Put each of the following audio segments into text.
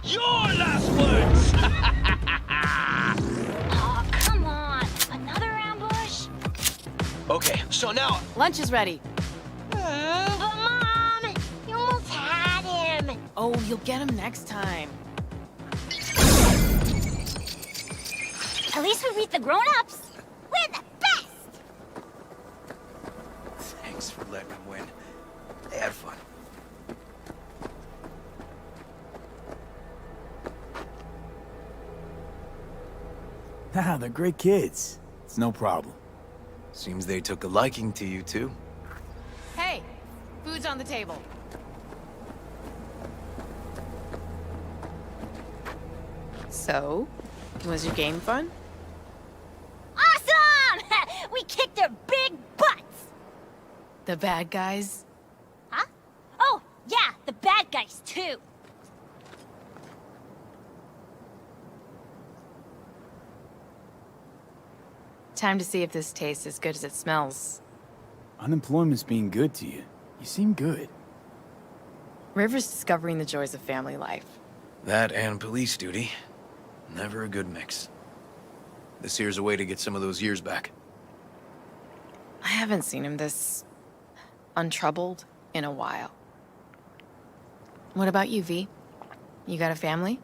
Your last words! Oh, come on. Another ambush? Okay, so now... Lunch is ready. But Mom, you almost had him. Oh, you'll get him next time. At least we beat the grown-ups. We're the best. Thanks for letting them win. They had fun. Ah, they're great kids. It's no problem. Seems they took a liking to you, too. Hey, food's on the table. So, was your game fun? Awesome! We kicked their big butts. The bad guys? Huh? Oh, yeah, the bad guys, too. Time to see if this tastes as good as it smells. Unemployment's being good to you. You seem good. River's discovering the joys of family life. That and police duty. Never a good mix. This here's a way to get some of those years back. I haven't seen him this untroubled in a while. What about you, V? You got a family?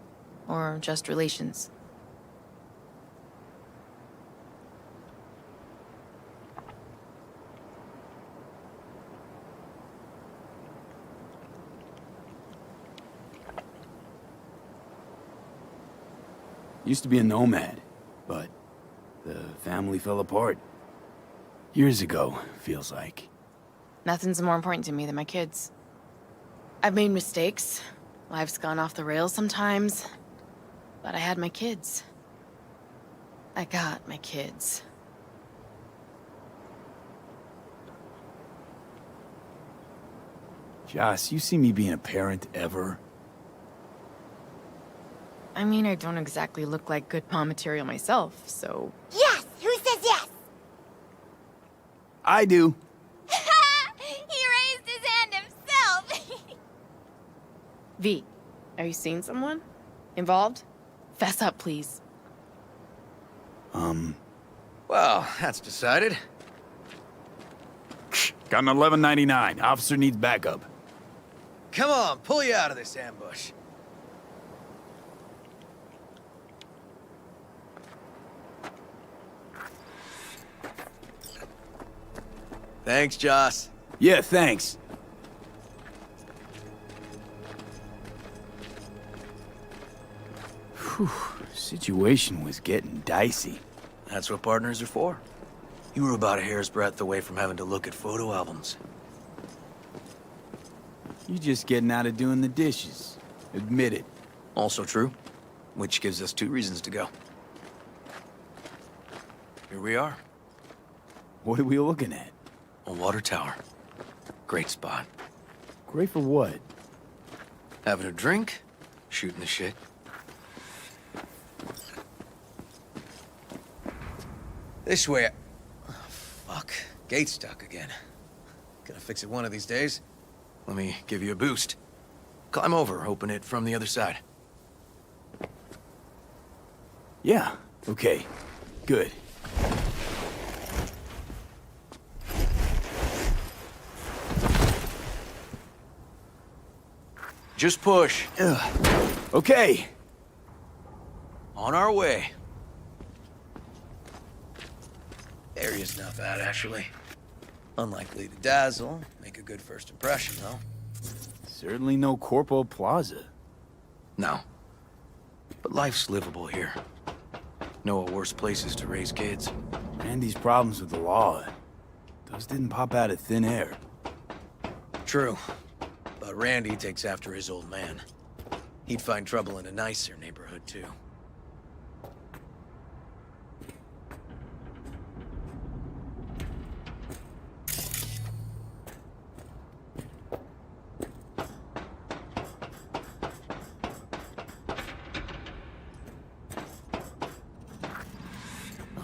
Or just relations? Used to be a nomad, but the family fell apart. Years ago, feels like. Nothing's more important to me than my kids. I've made mistakes. Life's gone off the rails sometimes. But I had my kids. I got my kids. Joss, you see me being a parent ever? I mean, I don't exactly look like good mom material myself, so... Yes! Who says yes? I do. He raised his hand himself. V, are you seeing someone? Involved? Fess up, please. Well, that's decided. Got an 1199. Officer needs backup. Come on, pull you out of this ambush. Thanks, Joss. Yeah, thanks. Whew, situation was getting dicey. That's what partners are for. You were about a hair's breadth away from having to look at photo albums. You just getting out of doing the dishes. Admit it. Also true, which gives us 2 reasons to go. Here we are, What are we looking at? a water tower. Great spot. Great for what? Having a drink, shooting the shit. This way. Oh, fuck. Gate's stuck again. Gonna fix it one of these days. Let me give you a boost. Climb over, open it from the other side. Yeah, okay. Good. Just push. Ugh. Okay. On our way. Area's not bad, actually. Unlikely to dazzle. Make a good first impression, though. Certainly no Corpo Plaza. No. But life's livable here. Know of worse places to raise kids. Randy's problems with the law. Those didn't pop out of thin air. True. But Randy takes after his old man. He'd find trouble in a nicer neighborhood, too.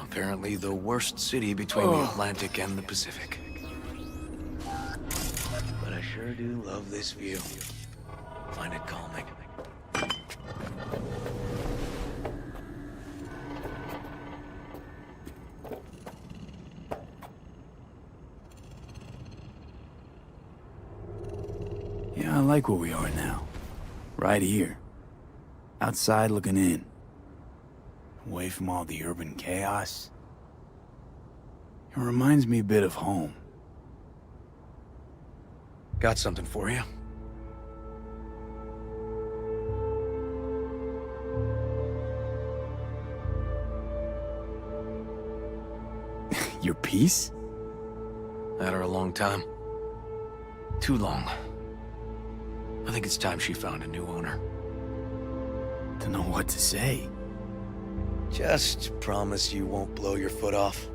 Apparently the worst city between the Atlantic and the Pacific. But I sure do love this view. Find it calming. I like where we are now. Right here. Outside looking in. Away from all the urban chaos. It reminds me a bit of home. Got something for you. Your piece? Had her a long time. Too long. I think it's time she found a new owner. Don't know what to say. Just promise you won't blow your foot off.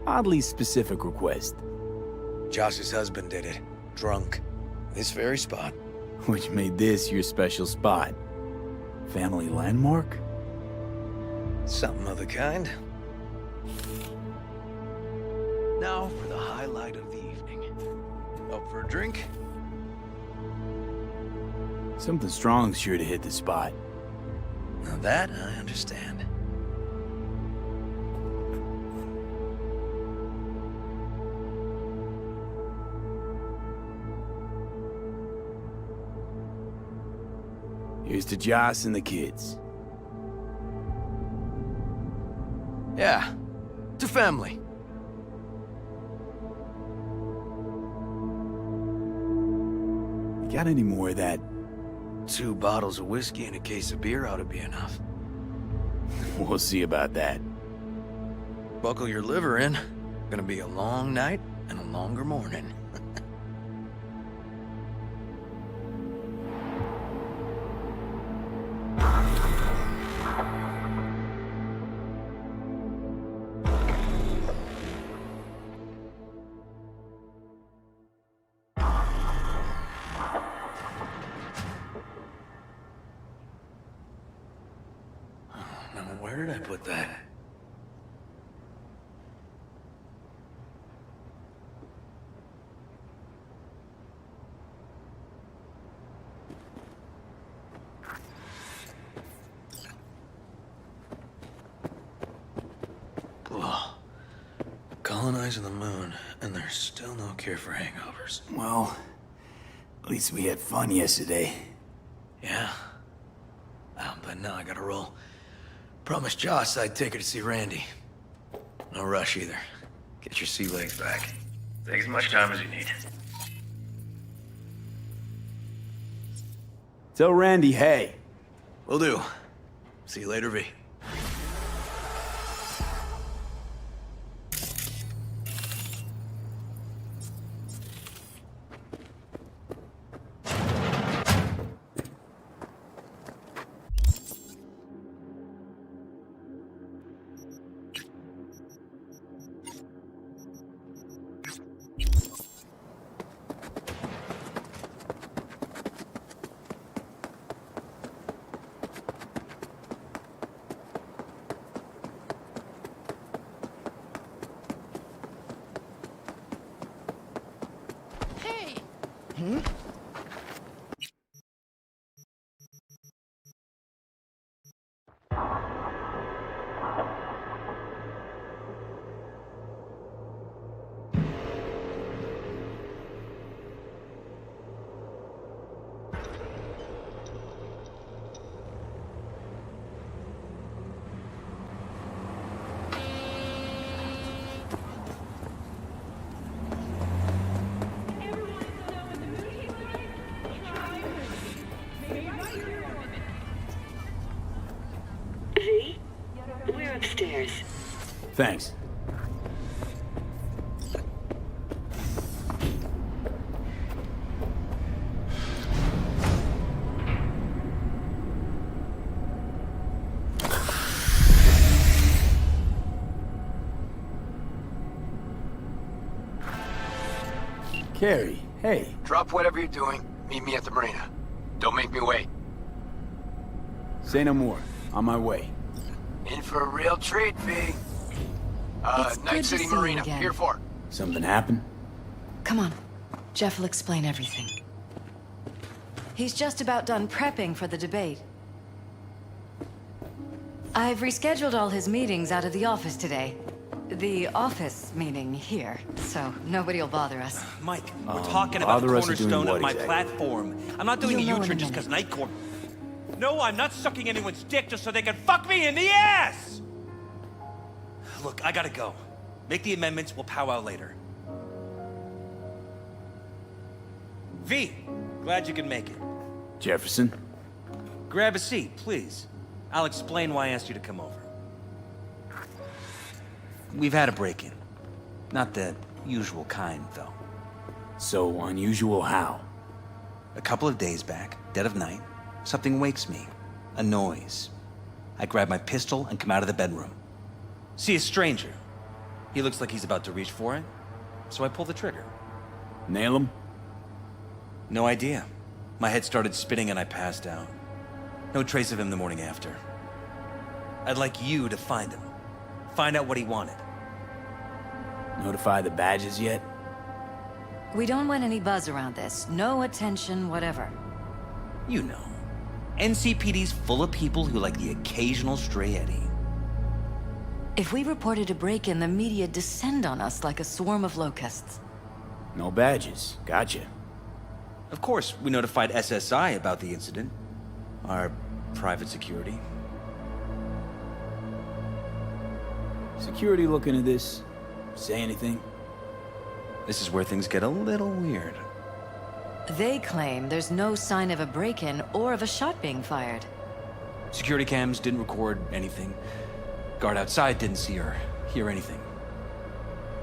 Oddly specific request. Josh's husband did it. Drunk. This very spot. Which made this your special spot. Family landmark? Something of the kind. Now for the highlight of the evening. Up for a drink? Something strong's sure to hit the spot. Now that I understand. Here's to Joss and the kids. Yeah, to family. You got any more of that? 2 bottles of whiskey and a case of beer ought to be enough. We'll see about that. Buckle your liver in. Gonna be a long night and a longer morning. Now, where did I put that? Whoa. Colonizing the moon, and there's still no cure for hangovers. Well, at least we had fun yesterday. Yeah. But now I gotta roll. Promised Joss I'd take her to see Randy. No rush either. Get your sea legs back. Take as much time as you need. Tell Randy, hey. Will do. See you later, V. We're upstairs. Thanks. Carrie, hey. Drop whatever you're doing. Meet me at the marina. Don't make me wait. Say no more. On my way. In for a real treat, V. It's Night good to City see you Marina. again. Here for. Something happened? Come on. Jeff will explain everything. He's just about done prepping for the debate. I've rescheduled all his meetings out of the office today. The office meaning here, so nobody will bother us. Mike, we're talking about the bother us with doing cornerstone what of my exactly? platform. I'm not doing You'll the know in a U-turn just minute. because Night Court... No, I'm not sucking anyone's dick just so they can fuck me in the ass! Look, I gotta go. Make the amendments, we'll powwow later. V, glad you can make it. Jefferson? Grab a seat, please. I'll explain why I asked you to come over. We've had a break-in. Not the usual kind, though. So unusual how? A couple of days back, dead of night, something wakes me. A noise. I grab my pistol and come out of the bedroom. See a stranger. He looks like he's about to reach for it, so I pull the trigger. Nail him? No idea. My head started spinning and I passed out. No trace of him the morning after. I'd like you to find him. Find out what he wanted. Notify the badges yet? We don't want any buzz around this. No attention, whatever. You know. NCPD's full of people who like the occasional stray Eddie. If we reported a break-in, the media descend on us like a swarm of locusts. No badges. Gotcha. Of course, we notified SSI about the incident. Our private security. Security look into this? Say anything? This is where things get a little weird. They claim there's no sign of a break-in or of a shot being fired. Security cams didn't record anything. Guard outside didn't see or hear anything.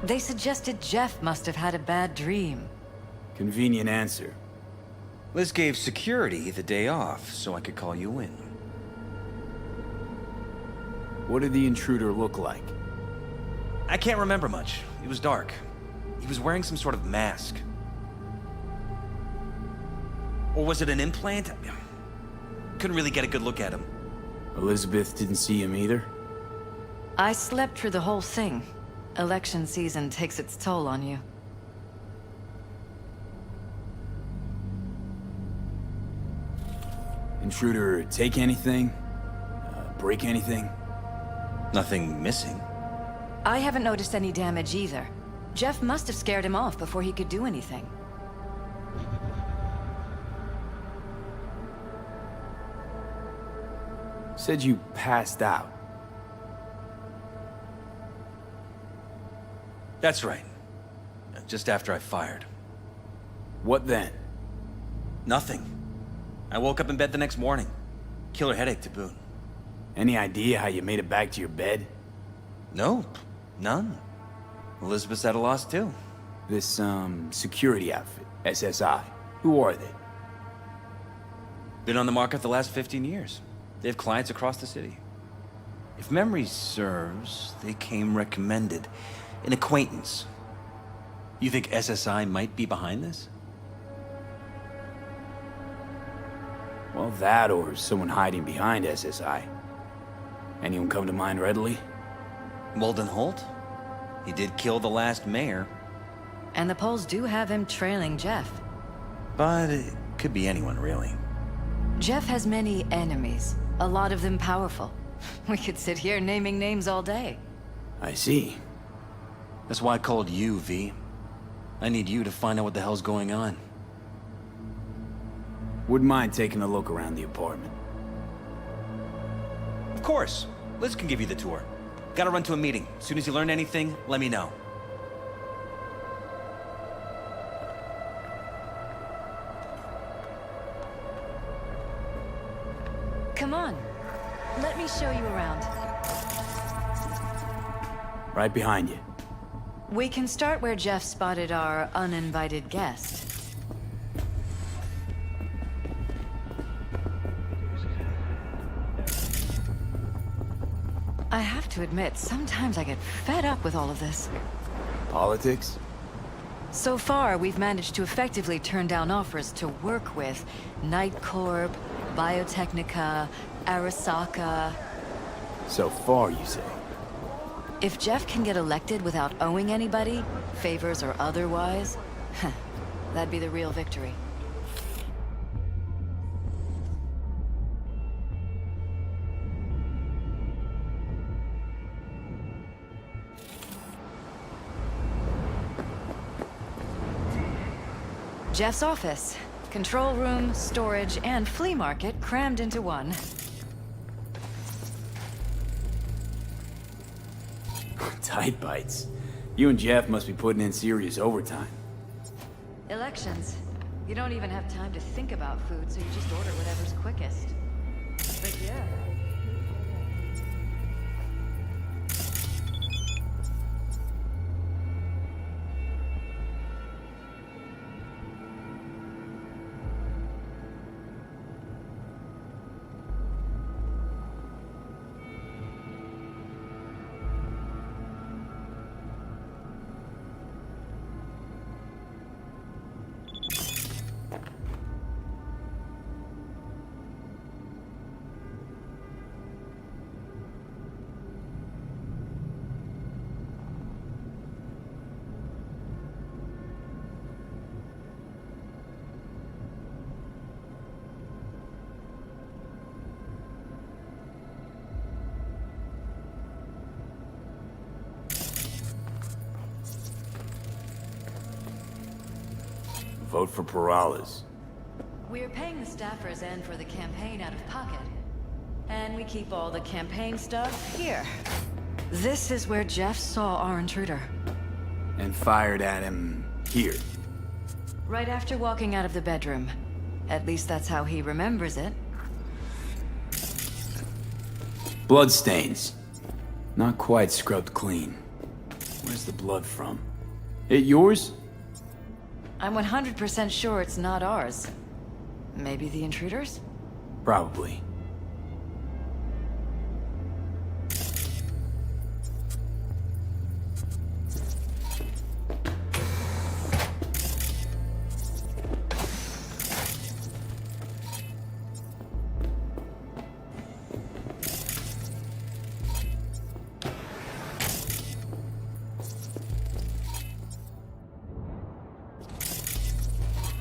They suggested Jeff must have had a bad dream. Convenient answer. Liz gave security the day off so I could call you in. What did the intruder look like? I can't remember much. It was dark. He was wearing some sort of mask. Or was it an implant? Couldn't really get a good look at him. Elizabeth didn't see him either? I slept through the whole thing. Election season takes its toll on you. Intruder take anything? Break anything? Nothing missing. I haven't noticed any damage either. Jeff must have scared him off before he could do anything. Said you passed out. That's right. Just after I fired. What then? Nothing. I woke up in bed the next morning. Killer headache to boot. Any idea how you made it back to your bed? Nope. None. Elizabeth's at a loss too. This, security outfit, SSI. Who are they? Been on the market the last 15 years. They have clients across the city. If memory serves, they came recommended. An acquaintance. You think SSI might be behind this? Well, that or someone hiding behind SSI. Anyone come to mind readily? Walden Holt? He did kill the last mayor. And the polls do have him trailing Jeff. But it could be anyone, really. Jeff has many enemies, a lot of them powerful. We could sit here naming names all day. I see. That's why I called you, V. I need you to find out what the hell's going on. Wouldn't mind taking a look around the apartment. Of course. Liz can give you the tour. Gotta run to a meeting. As soon as you learn anything, let me know. Come on. Let me show you around. Right behind you. We can start where Jeff spotted our uninvited guest. I have to admit, sometimes I get fed up with all of this. Politics? So far, we've managed to effectively turn down offers to work with Night Corp, Biotechnica, Arasaka. So far, you say? If Jeff can get elected without owing anybody, favors or otherwise, that'd be the real victory. Jeff's office. Control room, storage, and flea market crammed into one. Tight bites. You and Jeff must be putting in serious overtime. Elections. You don't even have time to think about food, so you just order whatever's quickest. But yeah. Vote for Perales. We're paying the staffers and for the campaign out of pocket. And we keep all the campaign stuff here. This is where Jeff saw our intruder. And fired at him here. Right after walking out of the bedroom. At least that's how he remembers it. Bloodstains. Not quite scrubbed clean. Where's the blood from? It yours? I'm 100% sure it's not ours. Maybe the intruders? Probably.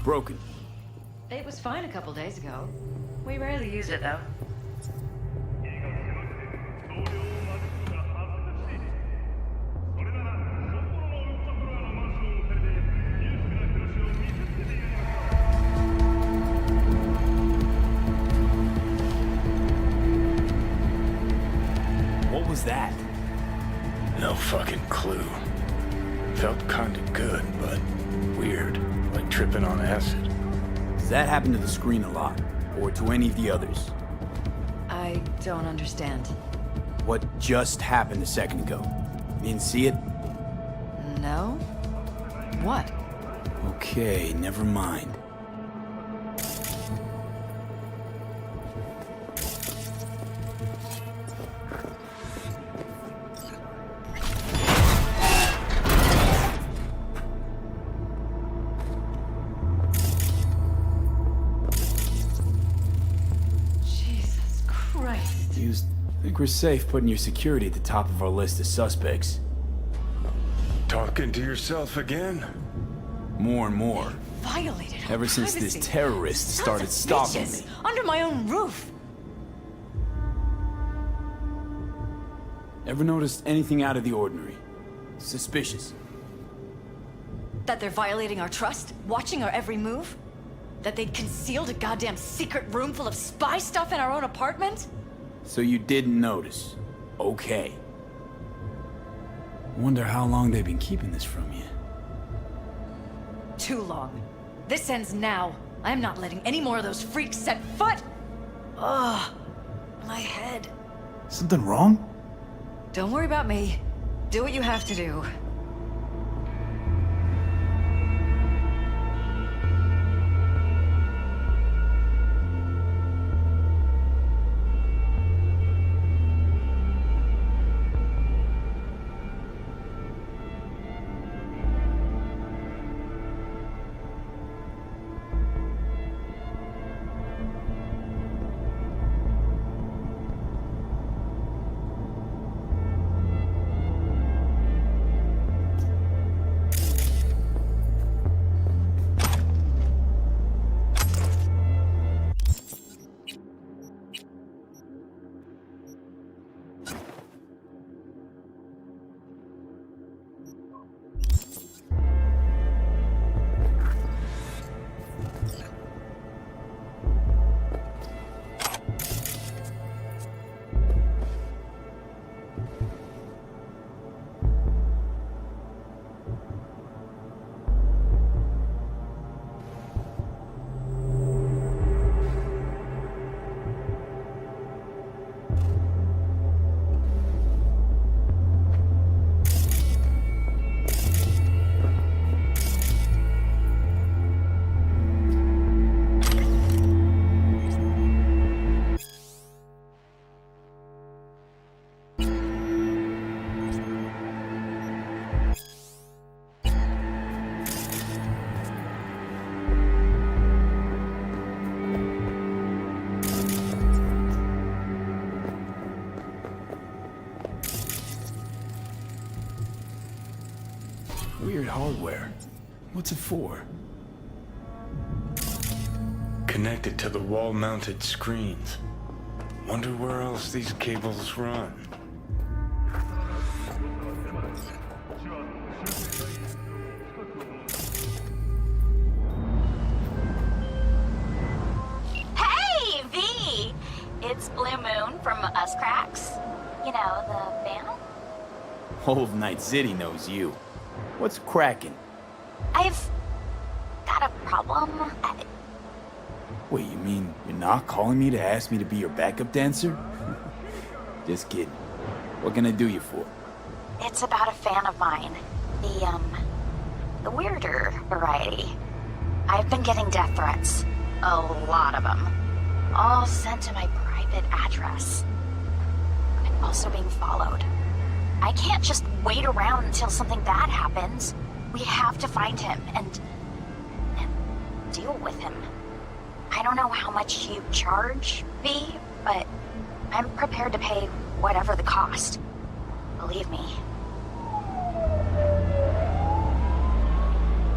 Broken. It was fine a couple days ago. We rarely use it, though. What was that? No fucking clue. Felt kinda good, but weird. Like tripping on acid. Does that happen to the screen a lot? Or to any of the others? I don't understand. What just happened a second ago? You didn't see it? No? What? Okay, never mind. Jesus Christ. I think we're safe putting your security at the top of our list of suspects. Talking to yourself again? More and more. Violated our Ever since this privacy. terrorist Sons started of stalking bitches. me. Under my own roof. Ever noticed anything out of the ordinary? Suspicious? That they're violating our trust? Watching our every move? That they'd concealed a goddamn secret room full of spy stuff in our own apartment? So you didn't notice. Okay. Wonder how long they've been keeping this from you. Too long. This ends now. I'm not letting any more of those freaks set foot! Ugh. My head. Something wrong? Don't worry about me. Do what you have to do. Weird hardware. What's it for? Connected to the wall-mounted screens. Wonder where else these cables run. Hey, V! It's Blue Moon from Us Cracks. You know, the band? Whole of Night City knows you. What's cracking? I've got a problem. Wait, you mean you're not calling me to ask me to be your backup dancer? Just kidding. What can I do you for? It's about a fan of mine. The weirder variety. I've been getting death threats. A lot of them. All sent to my private address. I'm also being followed. I can't just wait around until something bad happens. We have to find him and deal with him. I don't know how much you charge, V, but I'm prepared to pay whatever the cost. Believe me.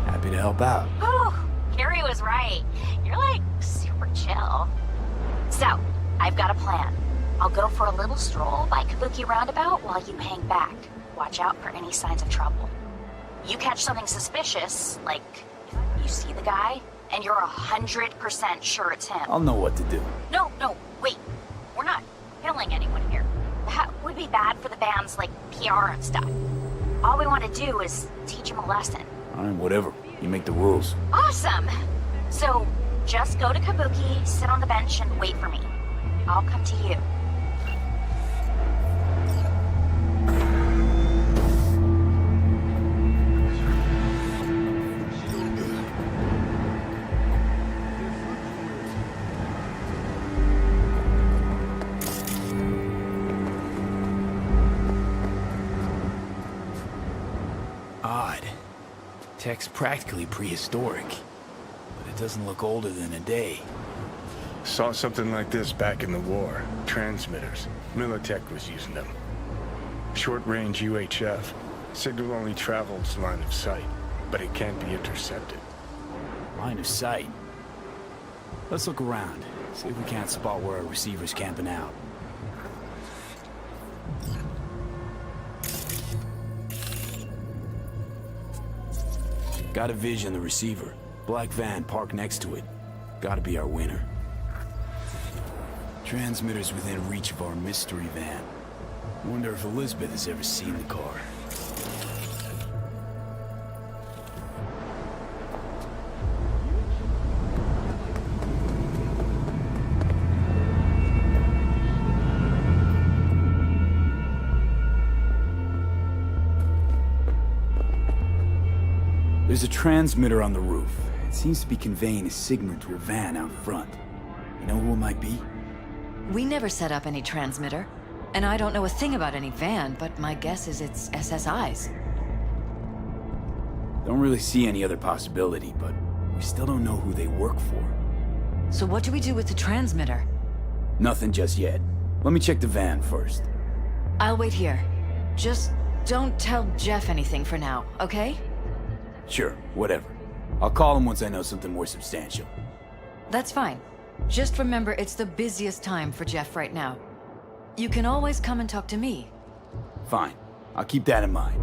Happy to help out. Oh, Gary was right. You're like super chill. So, I've got a plan. I'll go for a little stroll by Kabuki Roundabout while you hang back. Watch out for any signs of trouble. You catch something suspicious, like if you see the guy, and you're 100% sure it's him. I'll know what to do. No, wait. We're not killing anyone here. That would be bad for the band's, like, PR and stuff. All we want to do is teach him a lesson. Alright, whatever. You make the rules. Awesome! So, just go to Kabuki, sit on the bench, and wait for me. I'll come to you. Odd. Tech's practically prehistoric, but it doesn't look older than a day. Saw something like this back in the war. Transmitters. Militech was using them. Short-range UHF. Signal only travels line of sight, but it can't be intercepted. Line of sight. Let's look around, see if we can't spot where our receiver's camping out. Got a vision, the receiver. Black van parked next to it. Gotta be our winner. Transmitter's within reach of our mystery van. Wonder if Elizabeth has ever seen the car. There's a transmitter on the roof. It seems to be conveying a signal to a van out front. You know who it might be? We never set up any transmitter. And I don't know a thing about any van, but my guess is it's SSI's. Don't really see any other possibility, but we still don't know who they work for. So what do we do with the transmitter? Nothing just yet. Let me check the van first. I'll wait here. Just don't tell Jeff anything for now, okay? Sure, whatever. I'll call him once I know something more substantial. That's fine. Just remember it's the busiest time for Jeff right now. You can always come and talk to me. Fine. I'll keep that in mind.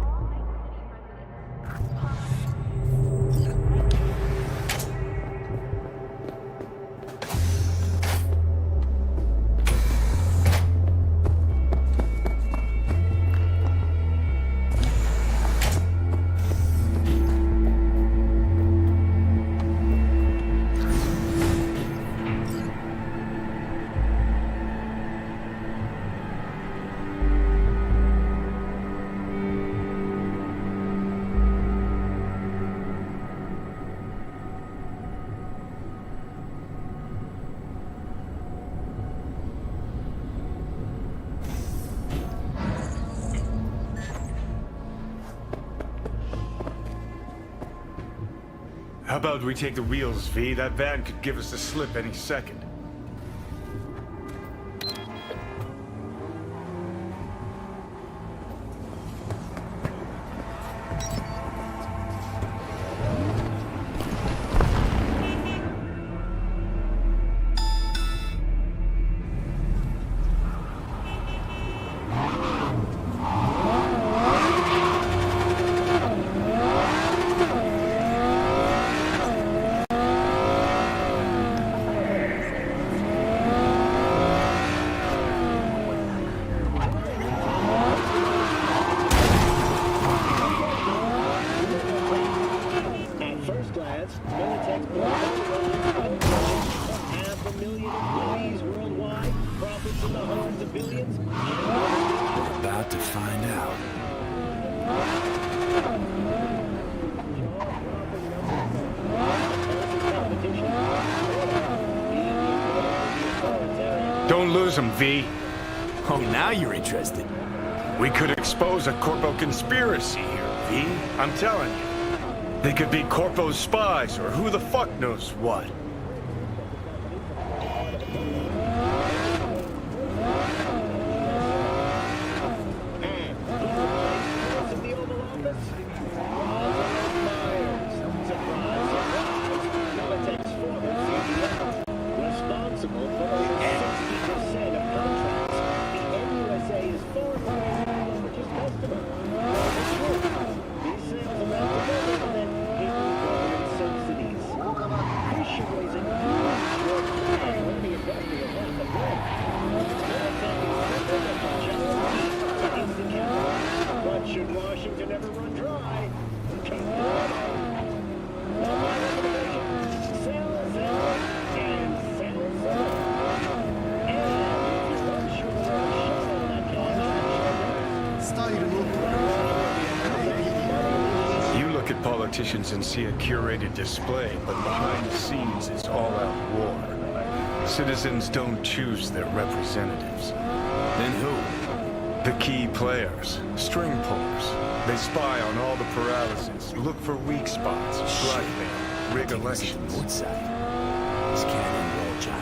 How about we take the wheels, V? That van could give us the slip any second. lose them, V. Oh, now you're interested. We could expose a Corpo conspiracy here, V. I'm telling you. They could be Corpo's spies, or who the fuck knows what. Politicians and see a curated display, but behind the scenes it's all-out war. Citizens don't choose their representatives. Then who? The key players, string pullers. They spy on all the paralysis, look for weak spots, blackmail, rig elections. North side. This can't end well, Johnny.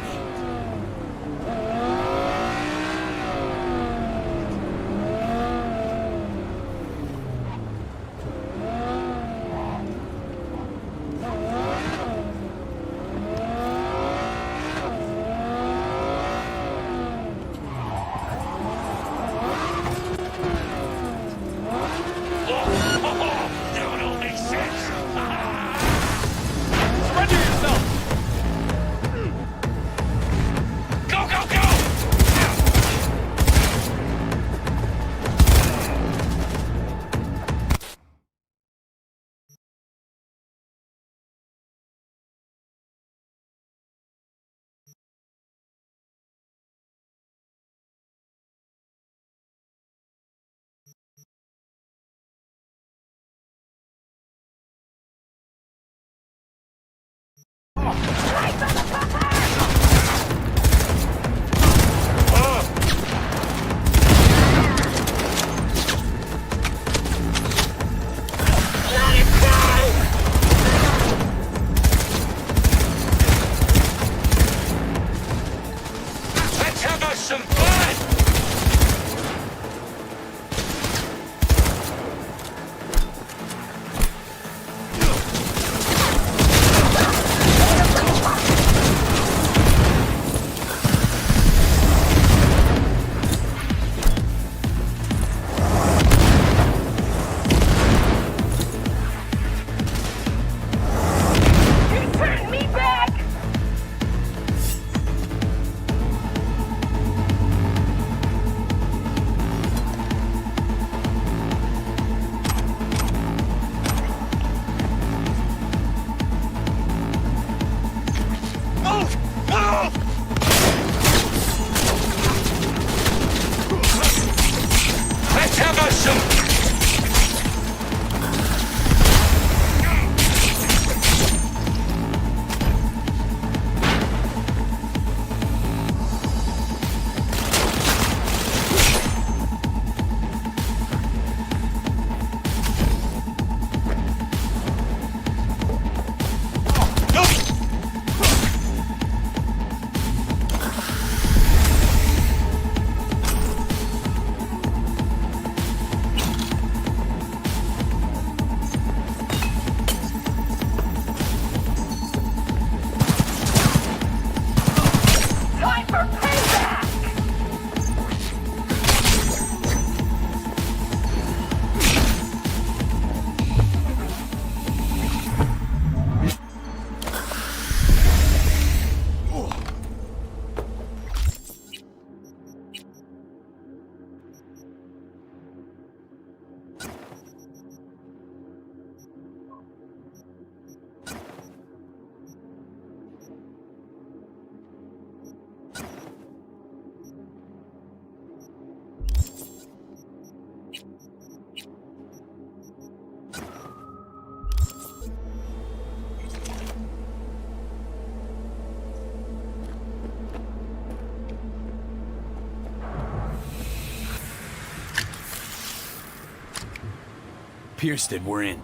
Piersted, we're in.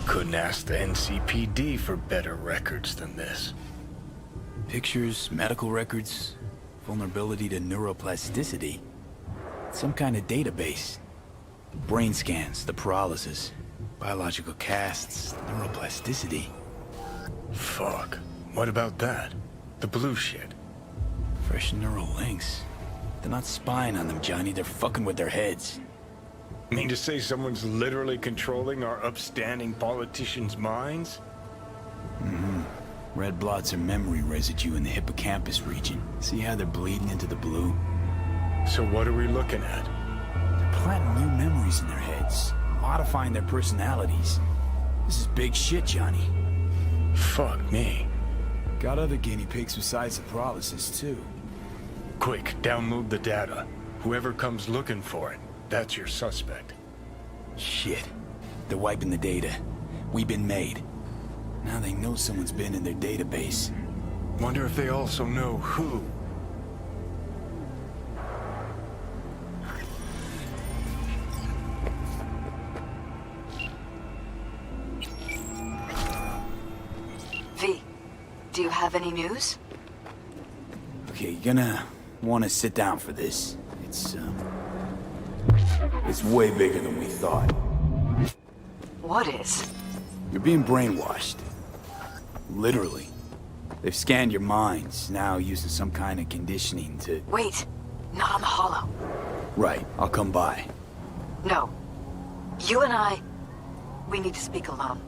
Couldn't ask the NCPD for better records than this. Pictures, medical records, vulnerability to neuroplasticity. Some kind of database. Brain scans, the paralysis, biological casts, neuroplasticity. Fuck. What about that? The blue shit. Fresh neural links. They're not spying on them, Johnny. They're fucking with their heads. Mean to say someone's literally controlling our upstanding politicians' minds? Mm-hmm. Red blots are memory residue in the hippocampus region. See how they're bleeding into the blue? So what are we looking at? They're planting new memories in their heads, modifying their personalities. This is big shit, Johnny. Fuck me. Got other guinea pigs besides the paralysis, too. Quick, download the data. Whoever comes looking for it, that's your suspect. Shit. They're wiping the data. We've been made. Now they know someone's been in their database. Wonder if they also know who. V, do you have any news? Okay, you're gonna want to sit down for this. It's way bigger than we thought. What is? You're being brainwashed. Literally. They've scanned your minds, now using some kind of conditioning to... Wait, not on the hollow. Right, I'll come by. No. You and I, we need to speak alone.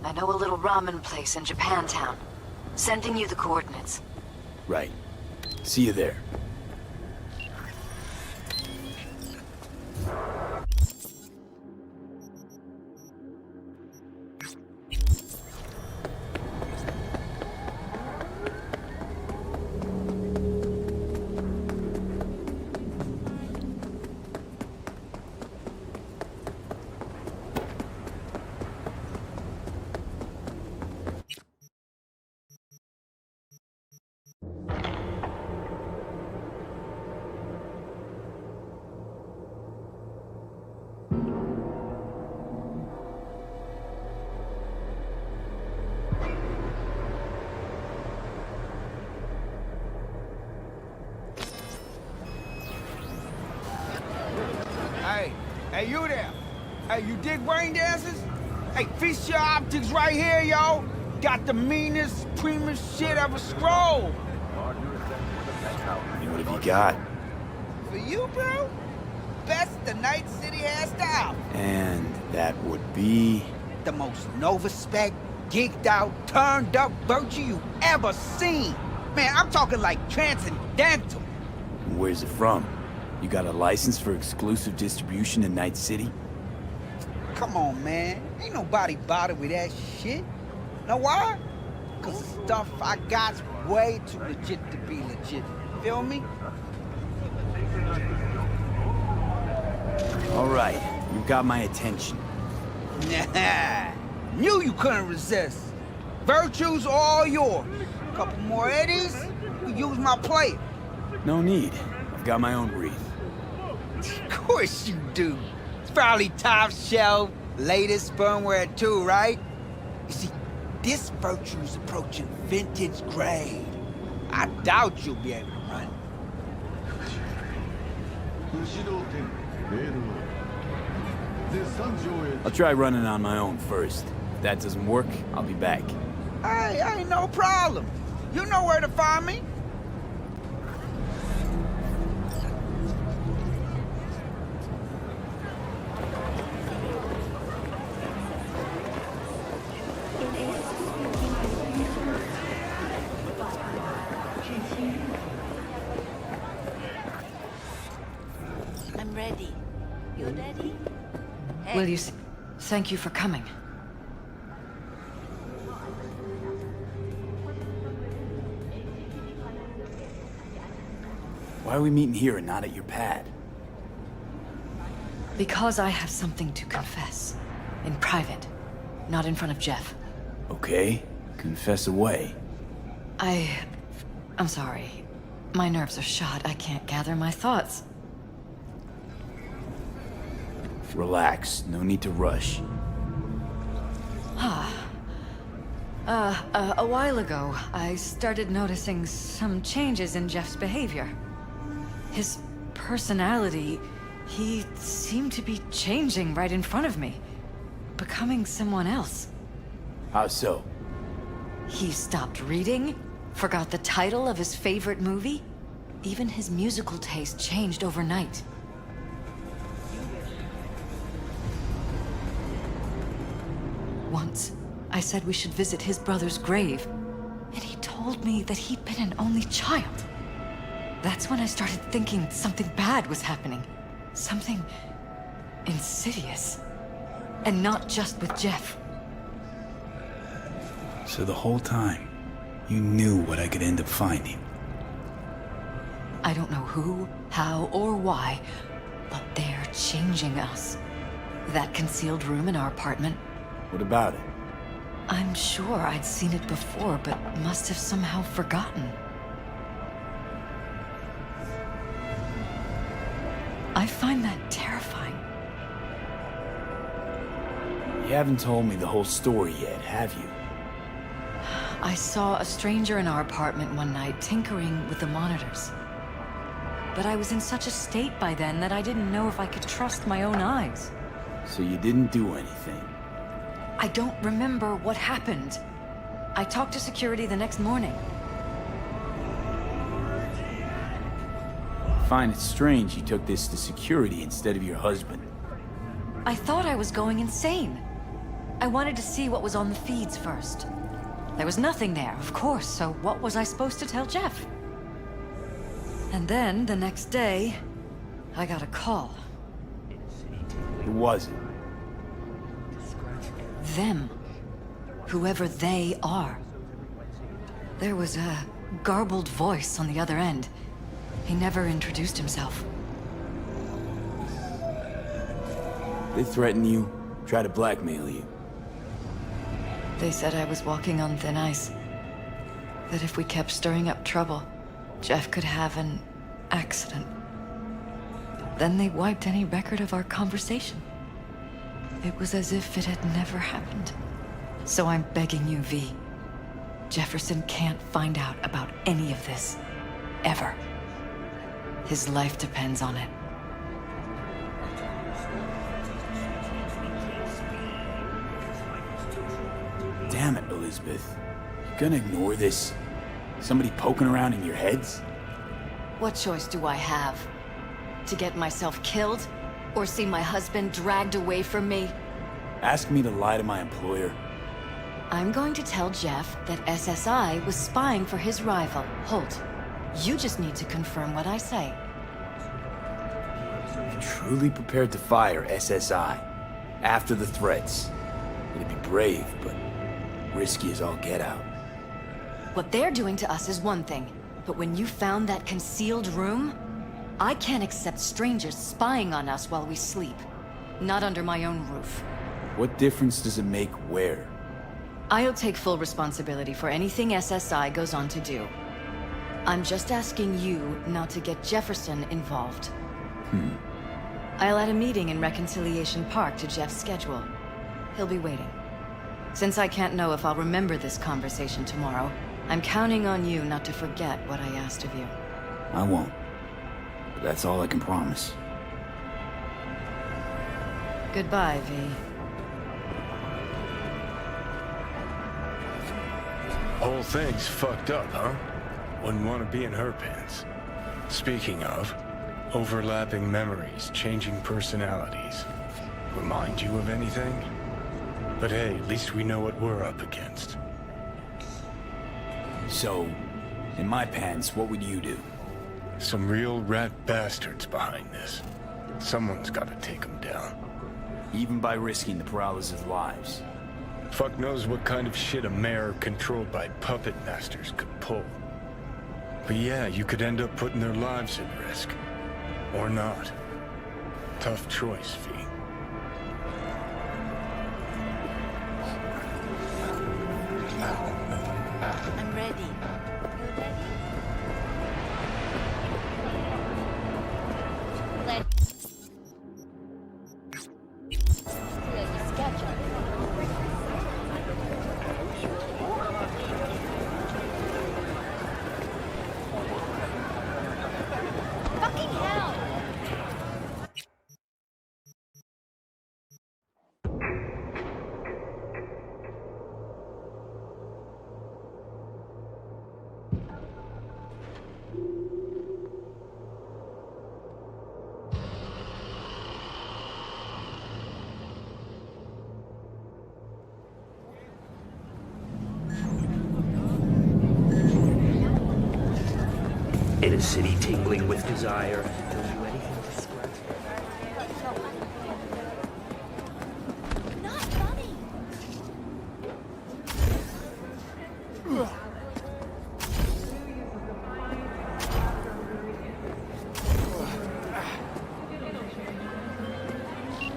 I know a little ramen place in Japantown. Sending you the coordinates. Right. See you there. Hey, you there? Hey, you dig brain dancers? Hey, feast your optics right here, yo. Got the meanest, primest shit ever scroll. What have you got? For you, bro? Best the Night City has to offer. And that would be... The most Nova-spec, geeked out, turned up virtue you ever seen. Man, I'm talking like transcendental. Where's it from? You got a license for exclusive distribution in Night City? Come on, man. Ain't nobody bothered with that shit. Know why? Cause the stuff I got's way too legit to be legit. Feel me? All right, you've got my attention. Nah, knew you couldn't resist. Virtue's all yours. Couple more eddies, you use my plate. No need. I've got my own brief. Of course you do. It's probably top shelf, latest firmware too, right? You see, this Virtue's approaching vintage grade. I doubt you'll be able to run. I'll try running on my own first. If that doesn't work, I'll be back. Hey, ain't no problem. You know where to find me. I'm ready. You ready? Hey. Will you thank you for coming. Why are we meeting here and not at your pad? Because I have something to confess. In private. Not in front of Jeff. Okay, confess away. I'm sorry. My nerves are shot. I can't gather my thoughts. Relax, no need to rush. A while ago, I started noticing some changes in Jeff's behavior. His personality, he seemed to be changing right in front of me. Becoming someone else. How so? He stopped reading, forgot the title of his favorite movie. Even his musical taste changed overnight. Once, I said we should visit his brother's grave, and he told me that he'd been an only child. That's when I started thinking something bad was happening. Something insidious. And not just with Jeff. So the whole time, you knew what I could end up finding. I don't know who, how, or why, but they're changing us. That concealed room in our apartment, What about it? I'm sure I'd seen it before, but must have somehow forgotten. I find that terrifying. You haven't told me the whole story yet, have you? I saw a stranger in our apartment one night tinkering with the monitors. But I was in such a state by then that I didn't know if I could trust my own eyes. So you didn't do anything? I don't remember what happened. I talked to security the next morning. I find it strange you took this to security instead of your husband. I thought I was going insane. I wanted to see what was on the feeds first. There was nothing there, of course, so what was I supposed to tell Jeff? And then, the next day, I got a call. Who was it? Them. Whoever they are. There was a garbled voice on the other end. He never introduced himself. They threaten you, try to blackmail you. They said I was walking on thin ice. That if we kept stirring up trouble, Jeff could have an accident. Then they wiped any record of our conversation. It was as if it had never happened. So I'm begging you, V. Jefferson can't find out about any of this. Ever. His life depends on it. Damn it, Elizabeth. You gonna ignore this? Somebody poking around in your heads? What choice do I have? To get myself killed? Or see my husband dragged away from me? Ask me to lie to my employer. I'm going to tell Jeff that SSI was spying for his rival, Holt. You just need to confirm what I say. You're truly prepared to fire SSI after the threats. It'd be brave, but risky as all get out. What they're doing to us is one thing, but when you found that concealed room, I can't accept strangers spying on us while we sleep. Not under my own roof. What difference does it make where? I'll take full responsibility for anything SSI goes on to do. I'm just asking you not to get Jefferson involved. I'll add a meeting in Reconciliation Park to Jeff's schedule. He'll be waiting. Since I can't know if I'll remember this conversation tomorrow, I'm counting on you not to forget what I asked of you. I won't. But that's all I can promise. Goodbye, V. Whole thing's fucked up, huh? Wouldn't want to be in her pants. Speaking of, overlapping memories, changing personalities. Remind you of anything? But hey, at least we know what we're up against. So, in my pants, what would you do? Some real rat bastards behind this. Someone's gotta take them down. Even by risking the Peralez's lives. Fuck knows what kind of shit a mayor controlled by puppet masters could pull. But yeah, you could end up putting their lives at risk. Or not. Tough choice, V. I'm ready. You ready? inside a city tingling with desire. He'll do anything to scratch. Not funny.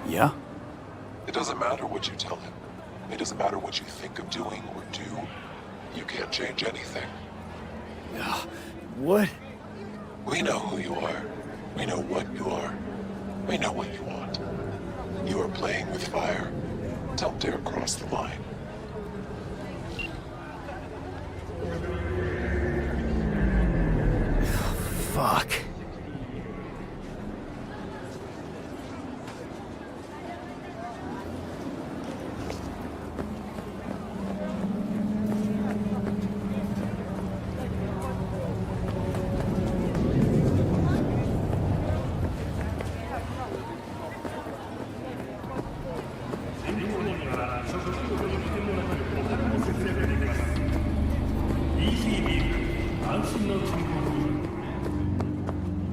Yeah? It doesn't matter what you tell him. It doesn't matter what you think of doing or do. You can't change anything. What? We know who you are. We know what you are. We know what you want. You are playing with fire. Don't dare cross the line. Fuck.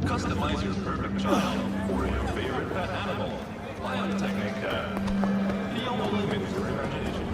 Customize your perfect child for your favorite pet animal. Biotechnica. No limits to imagination.